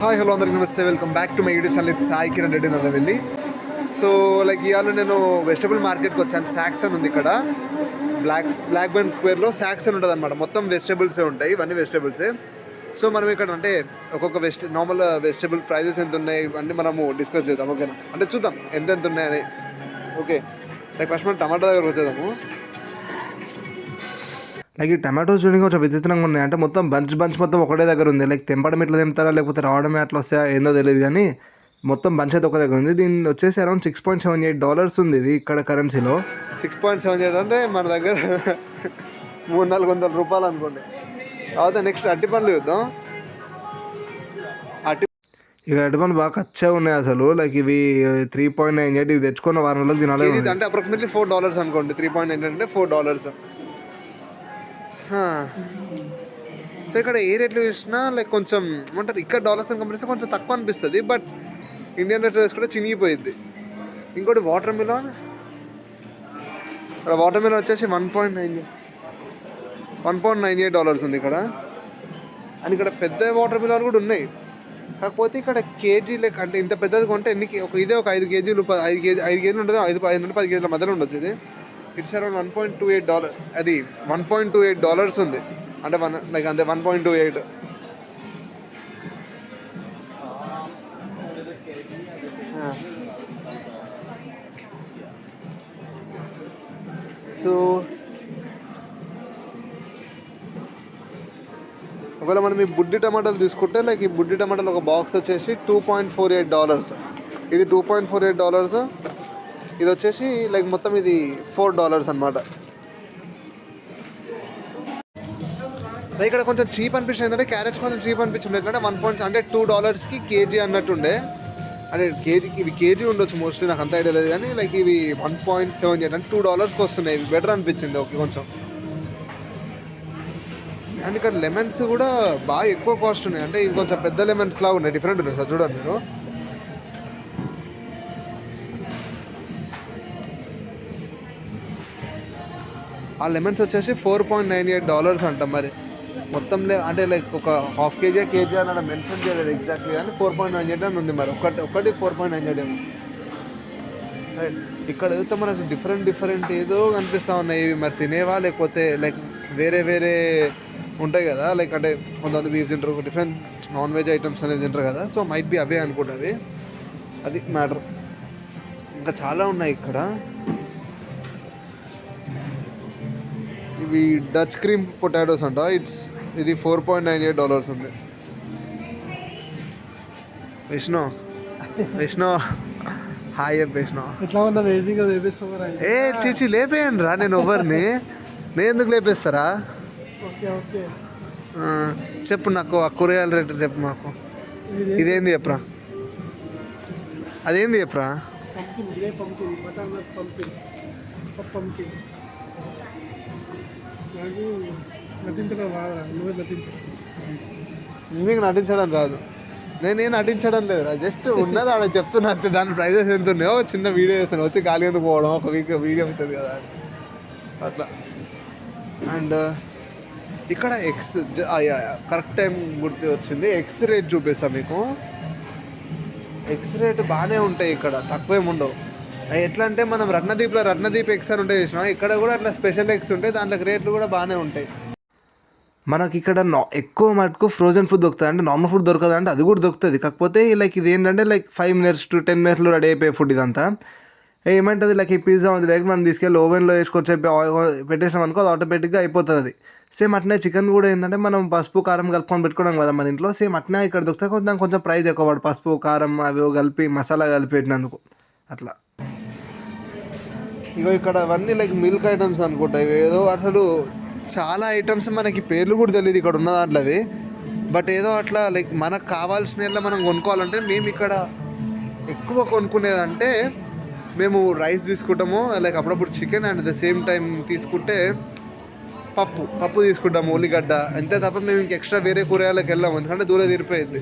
Hi hello అందరికీ నమస్తే, welcome back to my YouTube channel. It's Sai Kiran Reddy Nallavelli. So ఇవాళ నేను వెజిటబుల్ మార్కెట్కి వచ్చాను. సాక్స్ అని ఉంది ఇక్కడ, బ్లాక్ బర్న్ స్క్వేర్లో సాక్స్ అని ఉంటుంది అనమాట. మొత్తం వెజిటబుల్సే ఉంటాయి, ఇవన్నీ వెజిటబుల్సే. సో మనం ఇక్కడ అంటే ఒక్కొక్క నార్మల్ వెజిటబుల్ ప్రైజెస్ ఎంత ఉన్నాయి ఇవన్నీ మనము డిస్కస్ చేద్దాం, ఓకేనా? అంటే చూద్దాం ఎంత ఉన్నాయని. ఓకే, ఫస్ట్ మనం టమాటా దగ్గర వచ్చేద్దాము. ఈ టమాటోస్ చూడండి కొంచెం విచిత్రంగా ఉన్నాయి. అంటే మొత్తం బంచ్ మొత్తం ఒకటే దగ్గర ఉంది. తెంపడం ఎట్లా తెంపుతారా లేకపోతే రావడమే అట్లా వస్తాయా ఏందో తెలియదు, కానీ మొత్తం బంచ్ అయితే ఒక దగ్గర ఉంది. దీని వచ్చేసి అరౌండ్ $6.78 ఉంది ఇది ఇక్కడ కరెన్సీలో. 6.78 అంటే మన దగ్గర 300-400 రూపాయలు అనుకోండి. తర్వాత నెక్స్ట్ అట్టి పండ్లు చూద్దాం. అట్టి పండ్లు బాగా ఖచ్చితంగా ఉన్నాయి అసలు. ఇవి 3.98 ఇవి తెచ్చుకున్న వారం రోజులకు తినాలి. అంటే అప్రాక్సిమేట్లీ $4 అనుకోండి. 3.98 అంటే $4. సో ఇక్కడ ఏ రేట్లు చూసినా కొంచెం ఏమంటారు, ఇక్కడ డాలర్స్ అని కంపెనీస్ కొంచెం తక్కువ అనిపిస్తుంది, బట్ ఇండియన్ రేట్ వేసుకుంటే చినిగిపోయింది. ఇంకోటి వాటర్ మిలన్ వచ్చేసి $1.98 ఉంది ఇక్కడ. అండ్ ఇక్కడ పెద్ద వాటర్ మిలన్ కూడా ఉన్నాయి, కాకపోతే ఇక్కడ కేజీ అంటే ఇంత పెద్దది కొంటే ఇదే ఒక 5 కేజీలు 5 కేజీలు ఉంటుంది. 5 నుండి 10 కేజీల మధ్యలో ఉండొచ్చు ఇది. It's around $1.28. అది $1.28 ఉంది, అంటే అంతే 1.28. సో ఒకవేళ మనం ఈ బుడ్డి టమాటాలు తీసుకుంటే ఈ బుడ్డి టమాటాలు ఒక బాక్స్ వచ్చేసి $2.48. ఇది $2.48. ఇది వచ్చేసి మొత్తం ఇది $4 అనమాట. ఇక్కడ కొంచెం చీప్ అనిపించింది. ఏంటంటే క్యారెట్స్ కొంచెం చీప్ అనిపించింది. ఎందుకంటే అంటే $2కి కేజీ అన్నట్టుండే. అంటే ఇవి కేజీ ఉండొచ్చు మోస్ట్లీ, నాకు అంత ఐడియా లేదు, కానీ ఇవి 1.78 అంటే $2కి వస్తున్నాయి. ఇవి బెటర్ అనిపించింది ఓకే కొంచెం. అండ్ ఇక్కడ లెమన్స్ కూడా బాగా ఎక్కువ కాస్ట్ ఉన్నాయి. అంటే ఇవి కొంచెం పెద్ద లెమన్స్ లాగా ఉన్నాయి, డిఫరెంట్ ఉన్నాయి సార్, చూడండి మీరు. ఆ లెమన్స్ వచ్చేసి $4.98 అంట. మరి మొత్తం అంటే ఒక ½ కేజీ అని మెన్షన్ చేయలేదు ఎగ్జాక్ట్లీ, కానీ 4.98 అని ఉంది. మరి ఒకటి 4.98. ఇక్కడ అయితే మనకు డిఫరెంట్ ఏదో కనిపిస్తూ ఉన్నాయి. ఇవి మరి తినేవా లేకపోతే వేరే ఉంటాయి కదా, అంటే కొంతమంది బీఫ్ తింటారు, డిఫరెంట్ నాన్ వెజ్ ఐటమ్స్ అనేది తింటారు కదా. సో మైట్ బి అవే అనుకుంటుంది, అది మ్యాటర్. ఇంకా చాలా ఉన్నాయి ఇక్కడ. ఇవి డచ్ క్రీమ్ పొటాటోస్ అంట. ఇది $4.98 ఉంది. విష్ణు హాయ్ విష్ణు. ఏ చీచి లేపేయండి రా, నేను ఎవరిని నేను ఎందుకు లేపేస్తారా? చెప్పు నాకు ఆ కూరగాయల రేటు చెప్పు మాకు. ఇదేంది చెప్పరా, అదేంది చెప్పరా? నీకు నటించడం రాదు, నేనేం నటించడం లేదు, జస్ట్ ఉన్నది ఆడ చెప్తున్నా అంతే. దాని ప్రైజెస్ ఎంత ఉన్నాయో చిన్న వీడియో చేస్తాను, వచ్చి ఖాళీ ఎందుకు పోవడం, ఒక వీడియో అవుతుంది కదా అట్లా. అండ్ ఇక్కడ ఎగ్స్ కరెక్ట్ టైం గుర్తు వచ్చింది. ఎగ్స్ రేట్ చూపిస్తాను మీకు. ఎగ్స్ రేట్ బాగానే ఉంటాయి ఇక్కడ, తక్కువేమి ఉండవు. ఎట్లా అంటే మనం రత్నదీప్ ఎగ్స్ అని ఉంటాయి చూసినా, ఇక్కడ కూడా అట్లా స్పెషల్ ఎగ్స్ ఉంటాయి, దాంట్లో రేట్లు కూడా బాగానే ఉంటాయి. మనకి ఇక్కడ ఎక్కువ మటుకు ఫ్రోజన్ ఫుడ్ దొరుకుతుంది. అంటే నార్మల్ ఫుడ్ దొరకదు అంటే అది కూడా దొరుకుతుంది, కాకపోతే ఇది ఏంటంటే 5 minutes to 10 minutesలో రెడీ అయిపోయే ఫుడ్ ఇదంతా. ఏమంటుంది ఈ పిజ్జా ఉంది, మనం తీసుకెళ్ళి ఓవెన్లో వేసుకొచ్చి పెట్టేసాం అనుకో, అది ఆటోమేటిక్గా అయిపోతుంది. అది సేమ్ అట్నే చికెన్ కూడా ఏంటంటే మనం పసుపు కారం కలుపుకొని పెట్టుకున్నాం కదా మన ఇంట్లో, సేమ్ అట్నే ఇక్కడ దొరుకుతాయి. దానికి కొంచెం ప్రైస్ ఎక్కువ పడు, పసుపు కారం అవి కలిపి మసాలా కలిపి పెట్టినందుకు అట్లా. ఇగో ఇక్కడ అవన్నీ మిల్క్ ఐటమ్స్ అనుకుంటా. ఏదో అసలు చాలా ఐటమ్స్ మనకి పేర్లు కూడా తెలియదు ఇక్కడ ఉన్న దాంట్లో అవి, బట్ ఏదో అట్లా మనకు కావాల్సిన మనం కొనుక్కోవాలంటే మేము ఇక్కడ ఎక్కువ కొనుక్కునేదంటే మేము రైస్ తీసుకుంటాము, అప్పుడప్పుడు chicken, and the same time తీసుకుంటే పప్పు తీసుకుంటాము, ఉల్లిగడ్డ, అంతే తప్ప మేము ఇంక ఎక్స్ట్రా వేరే కూరగాయలకు వెళ్ళాము, ఎందుకంటే దూరం తీరిపోయింది.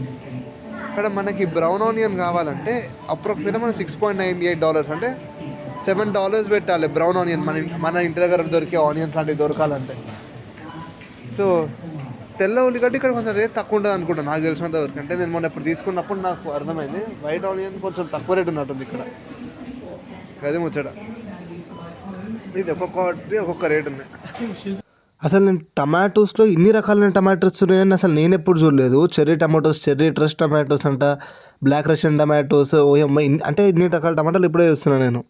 ఇక్కడ మనకి బ్రౌన్ ఆనియన్ కావాలంటే అప్రాక్సిమేట్గా మనం $6.98 అంటే $7 పెట్టాలి బ్రౌన్ ఆనియన్. మన ఇంటి దగ్గర దొరికే ఆనియన్స్ లాంటివి దొరకాలంటే. సో తెల్ల ఉల్లిగడ్డ ఇక్కడ కొంచెం రేట్ తక్కువ ఉంటుంది అనుకుంటా నాకు తెలిసినంత వరకు. అంటే నేను మొన్న ఇప్పుడు తీసుకున్నప్పుడు నాకు అర్థమైంది వైట్ ఆనియన్ కొంచెం తక్కువ రేట్ ఉన్నట్టుంది ఇక్కడ. అది ముచ్చట. ఇది ఒక్కొక్క రేట్ ఉన్నాయి. అసలు నేను టమాటోస్లో ఇన్ని రకాలైన టమాటోస్ ఉన్నాయని అసలు నేను ఎప్పుడు చూడలేదు. Cherry tomatoes, cherry trust tomatoes అంట, బ్లాక్ రష్యన్ టమాటోస్, అంటే ఇన్ని రకాల టమాటాలు ఇప్పుడే చూస్తున్నాను నేను.